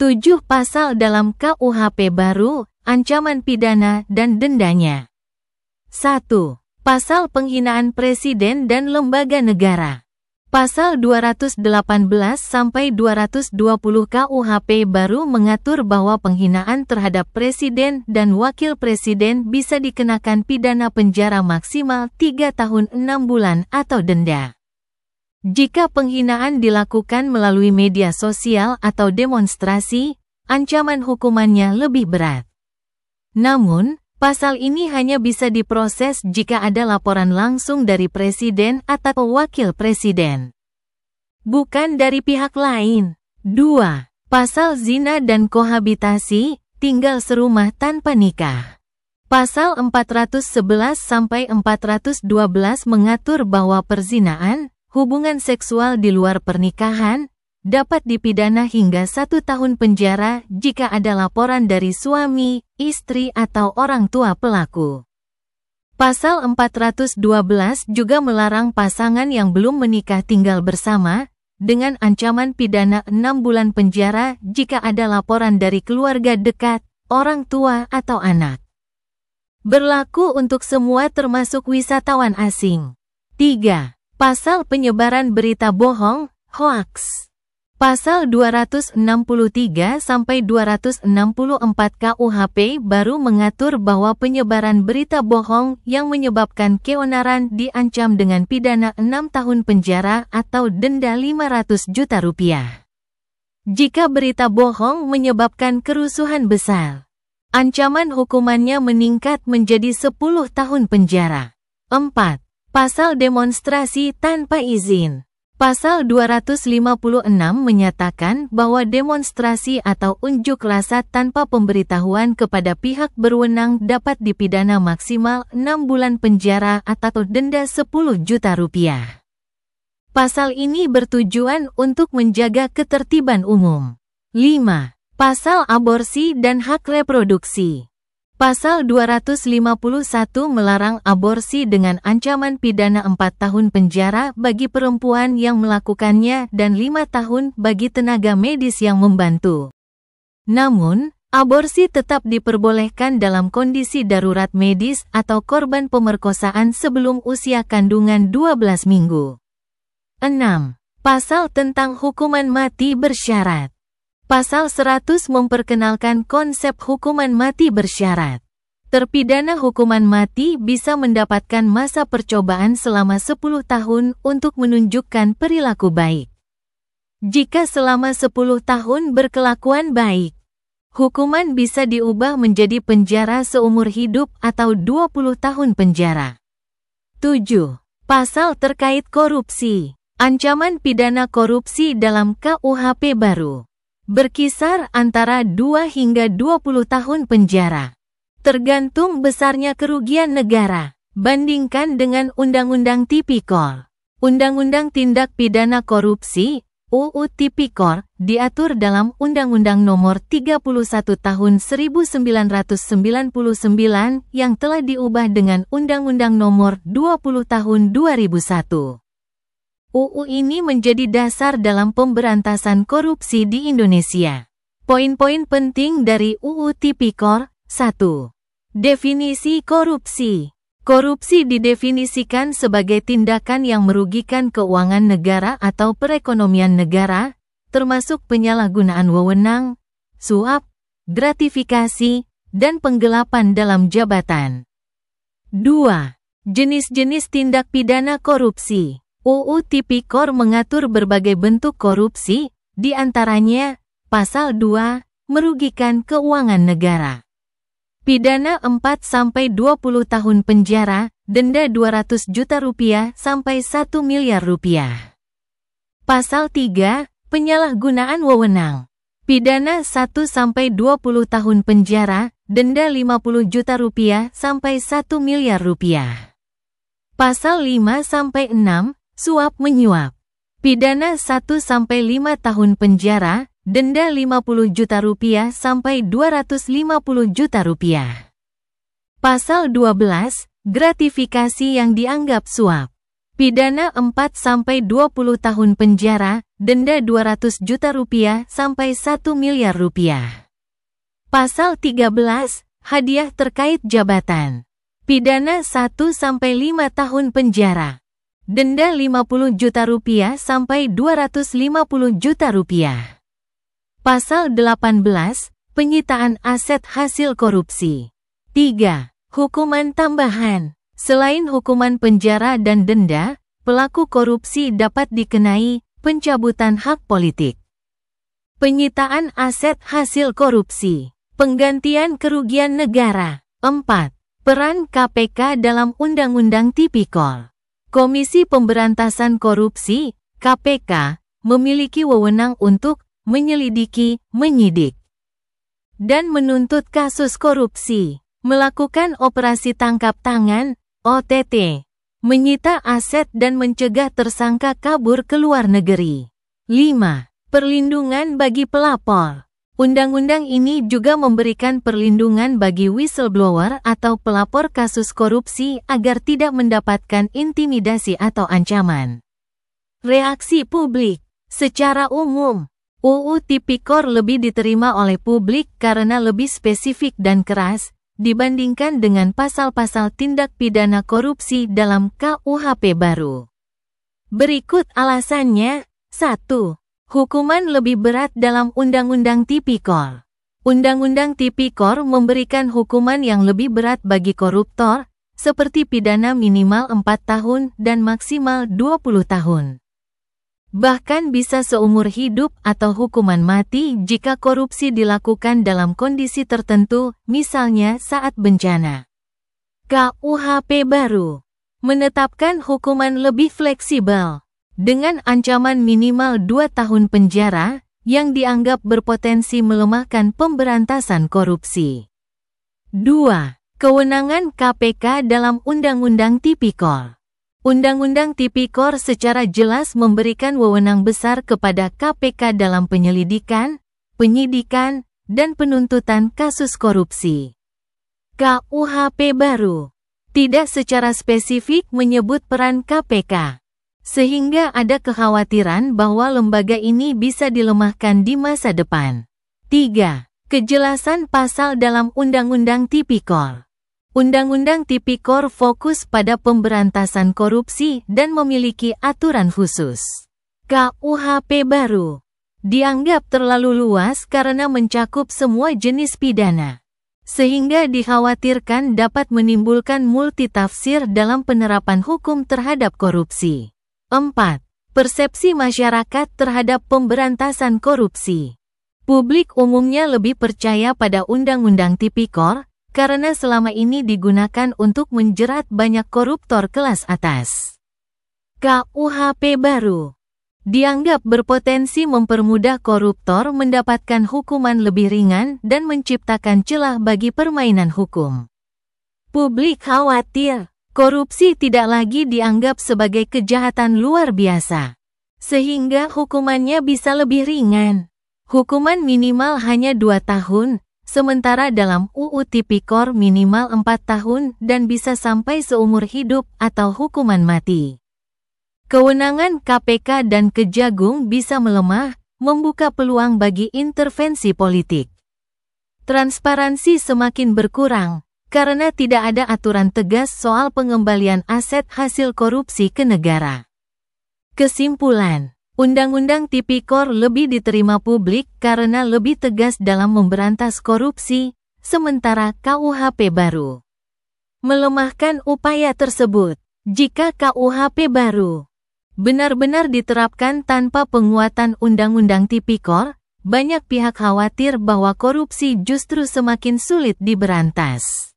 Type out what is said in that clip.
7 pasal dalam KUHP baru, ancaman pidana dan dendanya. 1. Pasal penghinaan presiden dan lembaga negara. Pasal 218-220 KUHP baru mengatur bahwa penghinaan terhadap presiden dan wakil presiden bisa dikenakan pidana penjara maksimal 3 tahun 6 bulan atau denda. Jika penghinaan dilakukan melalui media sosial atau demonstrasi, ancaman hukumannya lebih berat. Namun, pasal ini hanya bisa diproses jika ada laporan langsung dari presiden atau wakil presiden, bukan dari pihak lain. 2. Pasal zina dan kohabitasi, tinggal serumah tanpa nikah. Pasal 411-412 mengatur bahwa perzinaan, hubungan seksual di luar pernikahan, dapat dipidana hingga 1 tahun penjara jika ada laporan dari suami, istri atau orang tua pelaku. Pasal 412 juga melarang pasangan yang belum menikah tinggal bersama, dengan ancaman pidana 6 bulan penjara jika ada laporan dari keluarga dekat, orang tua atau anak. Berlaku untuk semua termasuk wisatawan asing. 3. Pasal penyebaran berita bohong, hoaks. Pasal 263-264 KUHP baru mengatur bahwa penyebaran berita bohong yang menyebabkan keonaran diancam dengan pidana 6 tahun penjara atau denda 500 juta rupiah. Jika berita bohong menyebabkan kerusuhan besar, ancaman hukumannya meningkat menjadi 10 tahun penjara. 4. Pasal demonstrasi tanpa izin. Pasal 256 menyatakan bahwa demonstrasi atau unjuk rasa tanpa pemberitahuan kepada pihak berwenang dapat dipidana maksimal 6 bulan penjara atau denda 10 juta rupiah. Pasal ini bertujuan untuk menjaga ketertiban umum. 5. Pasal aborsi dan hak reproduksi. Pasal 251 melarang aborsi dengan ancaman pidana 4 tahun penjara bagi perempuan yang melakukannya dan 5 tahun bagi tenaga medis yang membantu. Namun, aborsi tetap diperbolehkan dalam kondisi darurat medis atau korban pemerkosaan sebelum usia kandungan 12 minggu. 6. Pasal tentang hukuman mati bersyarat. Pasal 100 memperkenalkan konsep hukuman mati bersyarat. Terpidana hukuman mati bisa mendapatkan masa percobaan selama 10 tahun untuk menunjukkan perilaku baik. Jika selama 10 tahun berkelakuan baik, hukuman bisa diubah menjadi penjara seumur hidup atau 20 tahun penjara. 7. Pasal terkait korupsi. Ancaman pidana korupsi dalam KUHP baru berkisar antara 2 hingga 20 tahun penjara, tergantung besarnya kerugian negara. Bandingkan dengan Undang-Undang Tipikor. Undang-Undang Tindak Pidana Korupsi, UU Tipikor, diatur dalam Undang-Undang Nomor 31 Tahun 1999 yang telah diubah dengan Undang-Undang Nomor 20 Tahun 2001. UU ini menjadi dasar dalam pemberantasan korupsi di Indonesia. Poin-poin penting dari UU Tipikor. 1. Definisi korupsi. Korupsi didefinisikan sebagai tindakan yang merugikan keuangan negara atau perekonomian negara, termasuk penyalahgunaan wewenang, suap, gratifikasi, dan penggelapan dalam jabatan. 2. Jenis-jenis tindak pidana korupsi. UU Tipikor mengatur berbagai bentuk korupsi, di antaranya, Pasal 2, merugikan keuangan negara. Pidana 4-20 tahun penjara, denda 200 juta rupiah sampai 1 miliar rupiah. Pasal 3, penyalahgunaan wewenang. Pidana 1-20 tahun penjara, denda 50 juta rupiah sampai 1 miliar rupiah. Pasal 5-6, suap menyuap. Pidana 1-5 tahun penjara, denda 50 juta rupiah sampai 250 juta rupiah. Pasal 12, gratifikasi yang dianggap suap. Pidana 4-20 tahun penjara, denda 200 juta rupiah sampai 1 miliar rupiah. Pasal 13, hadiah terkait jabatan. Pidana 1-5 tahun penjara. Denda 50 juta rupiah sampai 250 juta rupiah. Pasal 18, penyitaan aset hasil korupsi. 3. Hukuman tambahan. Selain hukuman penjara dan denda, pelaku korupsi dapat dikenai pencabutan hak politik, penyitaan aset hasil korupsi, penggantian kerugian negara. 4. Peran KPK dalam Undang-Undang Tipikor. Komisi Pemberantasan Korupsi, KPK, memiliki wewenang untuk menyelidiki, menyidik, dan menuntut kasus korupsi, melakukan operasi tangkap tangan, OTT, menyita aset dan mencegah tersangka kabur ke luar negeri. 5. Perlindungan bagi pelapor. Undang-undang ini juga memberikan perlindungan bagi whistleblower atau pelapor kasus korupsi agar tidak mendapatkan intimidasi atau ancaman. Reaksi publik. Secara umum, UU Tipikor lebih diterima oleh publik karena lebih spesifik dan keras dibandingkan dengan pasal-pasal tindak pidana korupsi dalam KUHP baru. Berikut alasannya. 1. Hukuman lebih berat dalam Undang-Undang Tipikor. Undang-Undang Tipikor memberikan hukuman yang lebih berat bagi koruptor, seperti pidana minimal 4 tahun dan maksimal 20 tahun. Bahkan bisa seumur hidup atau hukuman mati jika korupsi dilakukan dalam kondisi tertentu, misalnya saat bencana. KUHP baru menetapkan hukuman lebih fleksibel, dengan ancaman minimal 2 tahun penjara, yang dianggap berpotensi melemahkan pemberantasan korupsi. 2. Kewenangan KPK dalam Undang-Undang Tipikor. Undang-Undang Tipikor secara jelas memberikan wewenang besar kepada KPK dalam penyelidikan, penyidikan, dan penuntutan kasus korupsi. KUHP baru tidak secara spesifik menyebut peran KPK, sehingga ada kekhawatiran bahwa lembaga ini bisa dilemahkan di masa depan. 3. Kejelasan pasal dalam Undang-Undang Tipikor. Undang-Undang Tipikor fokus pada pemberantasan korupsi dan memiliki aturan khusus. KUHP baru dianggap terlalu luas karena mencakup semua jenis pidana, sehingga dikhawatirkan dapat menimbulkan multitafsir dalam penerapan hukum terhadap korupsi. 4. Persepsi masyarakat terhadap pemberantasan korupsi. Publik umumnya lebih percaya pada Undang-Undang Tipikor, karena selama ini digunakan untuk menjerat banyak koruptor kelas atas. KUHP baru dianggap berpotensi mempermudah koruptor mendapatkan hukuman lebih ringan dan menciptakan celah bagi permainan hukum. Publik khawatir korupsi tidak lagi dianggap sebagai kejahatan luar biasa, sehingga hukumannya bisa lebih ringan. Hukuman minimal hanya 2 tahun, sementara dalam UU Tipikor minimal 4 tahun dan bisa sampai seumur hidup atau hukuman mati. Kewenangan KPK dan Kejagung bisa melemah, membuka peluang bagi intervensi politik. Transparansi semakin berkurang, karena tidak ada aturan tegas soal pengembalian aset hasil korupsi ke negara. Kesimpulan, Undang-Undang Tipikor lebih diterima publik karena lebih tegas dalam memberantas korupsi, sementara KUHP baru melemahkan upaya tersebut. Jika KUHP baru benar-benar diterapkan tanpa penguatan Undang-Undang Tipikor, banyak pihak khawatir bahwa korupsi justru semakin sulit diberantas.